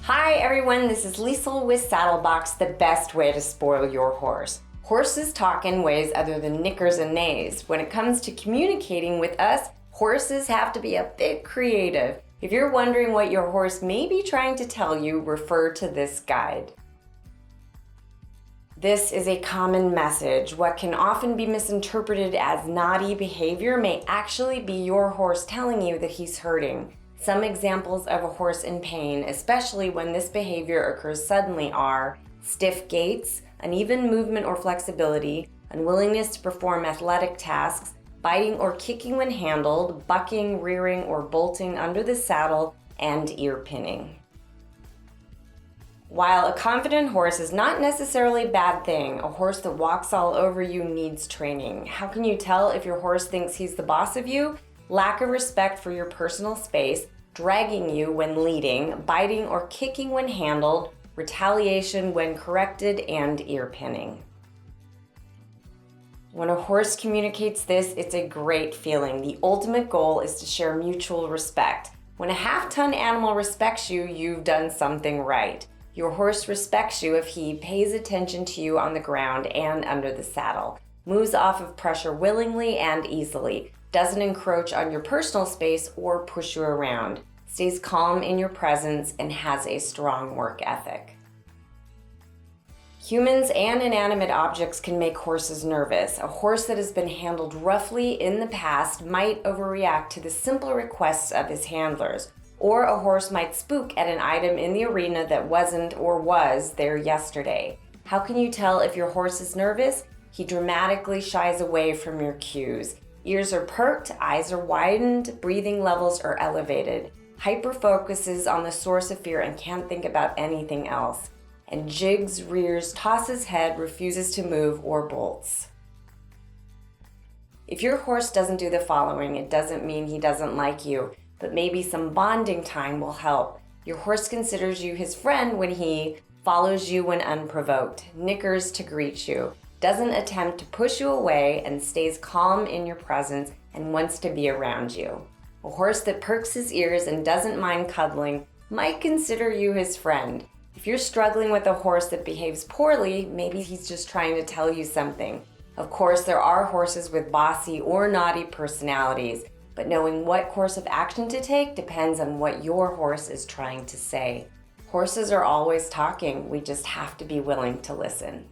Hi everyone, this is Liesl with Saddlebox, the best way to spoil your horse. Horses talk in ways other than knickers and nays. When it comes to communicating with us, horses have to be a bit creative. If you're wondering what your horse may be trying to tell you, refer to this guide. This is a common message. What can often be misinterpreted as naughty behavior may actually be your horse telling you that he's hurting. Some examples of a horse in pain, especially when this behavior occurs suddenly, are stiff gaits, uneven movement or flexibility, unwillingness to perform athletic tasks, biting or kicking when handled, bucking, rearing, or bolting under the saddle, and ear pinning. While a confident horse is not necessarily a bad thing, a horse that walks all over you needs training. How can you tell if your horse thinks he's the boss of you? Lack of respect for your personal space, dragging you when leading, biting or kicking when handled, retaliation when corrected, and ear pinning. When a horse communicates this, it's a great feeling. The ultimate goal is to share mutual respect. When a half-ton animal respects you, you've done something right. Your horse respects you if he pays attention to you on the ground and under the saddle, moves off of pressure willingly and easily, doesn't encroach on your personal space or push you around, stays calm in your presence, and has a strong work ethic. Humans and inanimate objects can make horses nervous. A horse that has been handled roughly in the past might overreact to the simple requests of his handlers, or a horse might spook at an item in the arena that wasn't or was there yesterday. How can you tell if your horse is nervous? He dramatically shies away from your cues. Ears are perked, eyes are widened, breathing levels are elevated. Hyper-focuses on the source of fear and can't think about anything else. And jigs, rears, tosses head, refuses to move, or bolts. If your horse doesn't do the following, it doesn't mean he doesn't like you, but maybe some bonding time will help. Your horse considers you his friend when he follows you when unprovoked, nickers to greet you, doesn't attempt to push you away, and stays calm in your presence and wants to be around you. A horse that perks his ears and doesn't mind cuddling might consider you his friend. If you're struggling with a horse that behaves poorly, maybe he's just trying to tell you something. Of course, there are horses with bossy or naughty personalities, but knowing what course of action to take depends on what your horse is trying to say. Horses are always talking, we just have to be willing to listen.